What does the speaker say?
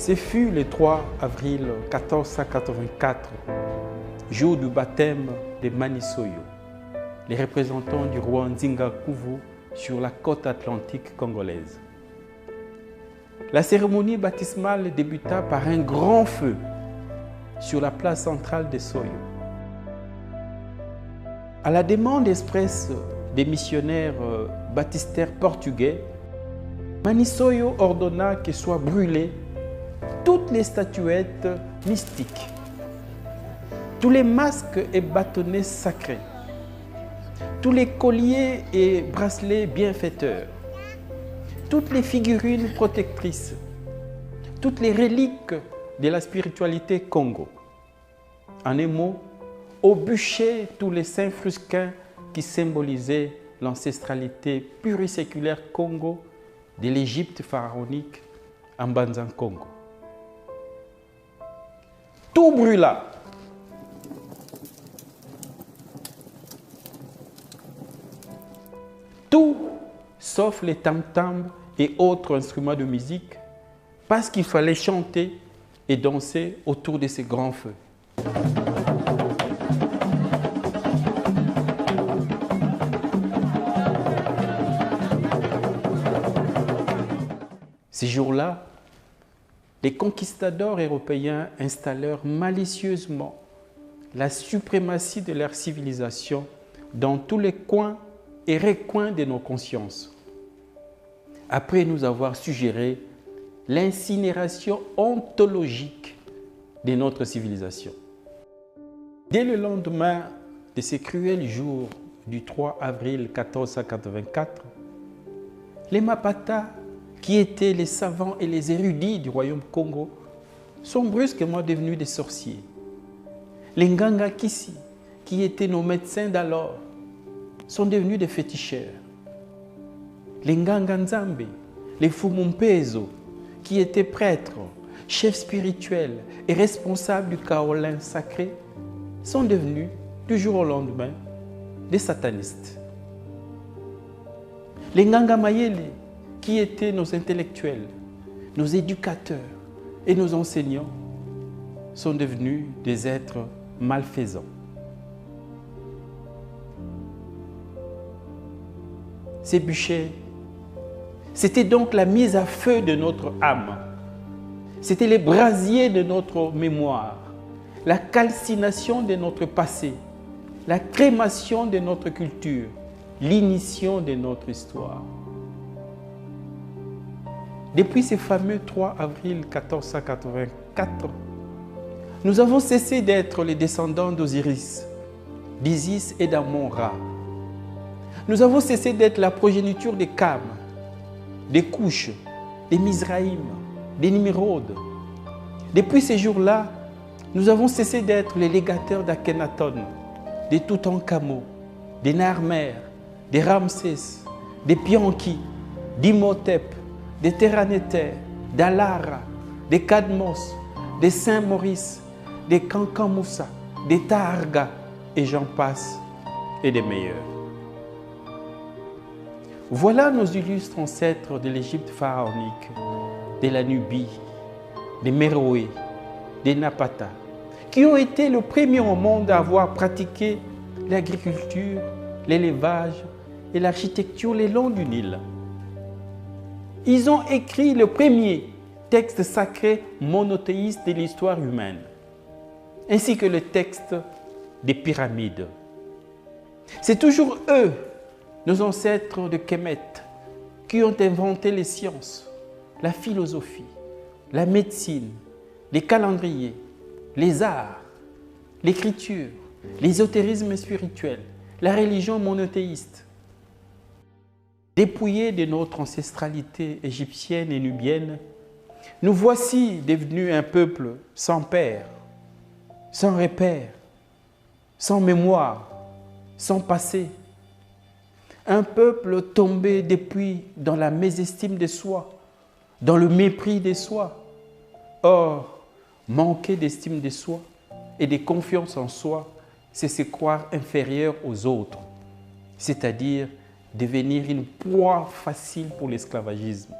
Ce fut le 3 avril 1484, jour du baptême de Manisoyo, les représentants du roi Nzinga-Kuvu sur la côte atlantique congolaise. La cérémonie baptismale débuta par un grand feu sur la place centrale de Soyo. À la demande expresse des missionnaires baptistères portugais, Manisoyo ordonna que soient brûlées toutes les statuettes mystiques, tous les masques et bâtonnets sacrés, tous les colliers et bracelets bienfaiteurs, toutes les figurines protectrices, toutes les reliques de la spiritualité Congo. En un mot, au bûcher tous les saints frusquins qui symbolisaient l'ancestralité pluriséculaire Congo de l'Égypte pharaonique en Banzan-Congo. Tout brûla. Tout sauf les tam-tams et autres instruments de musique, parce qu'il fallait chanter et danser autour de ces grands feux. Ces jours-là, les conquistadors européens installèrent malicieusement la suprématie de leur civilisation dans tous les coins et recoins de nos consciences. Après nous avoir suggéré l'incinération ontologique de notre civilisation. Dès le lendemain de ces cruels jours du 3 avril 1484, les Mapata, qui étaient les savants et les érudits du royaume Congo, sont brusquement devenus des sorciers. Les Nganga Kisi, qui étaient nos médecins d'alors, sont devenus des féticheurs. Les Nganga Nzambe, les Fumumpezo, qui étaient prêtres, chefs spirituels et responsables du kaolin sacré, sont devenus, du jour au lendemain, des satanistes. Les Nganga Mayele, qui étaient nos intellectuels, nos éducateurs et nos enseignants, sont devenus des êtres malfaisants. Ces bûchers, c'était donc la mise à feu de notre âme. C'était les brasiers de notre mémoire, la calcination de notre passé, la crémation de notre culture, l'ignition de notre histoire. Depuis ce fameux 3 avril 1484, nous avons cessé d'être les descendants d'Osiris, d'Isis et d'Amon-Ra. Nous avons cessé d'être la progéniture des Kam, des Couches, des Mizraïm, des Nimrod. Depuis ces jours-là, nous avons cessé d'être les légateurs d'Akhenaton, des Toutankhamon, des Narmer, des Ramsès, des Pianki, d'Imhotep, des Terranéter, d'Alara, des Cadmos, des Saint-Maurice, des Kankamoussa, des Taharga, et j'en passe, et des meilleurs. Voilà nos illustres ancêtres de l'Égypte pharaonique, de la Nubie, des Méroé, des Napata, qui ont été le premier au monde à avoir pratiqué l'agriculture, l'élevage et l'architecture le long du Nil. Ils ont écrit le premier texte sacré monothéiste de l'histoire humaine, ainsi que le texte des pyramides. C'est toujours eux, nos ancêtres de Kemet, qui ont inventé les sciences, la philosophie, la médecine, les calendriers, les arts, l'écriture, l'ésotérisme spirituel, la religion monothéiste. Dépouillés de notre ancestralité égyptienne et nubienne, nous voici devenus un peuple sans père, sans repère, sans mémoire, sans passé. Un peuple tombé depuis dans la mésestime de soi, dans le mépris de soi. Or, manquer d'estime de soi et de confiance en soi, c'est se croire inférieur aux autres, c'est-à-dire devenir une proie facile pour l'esclavagisme.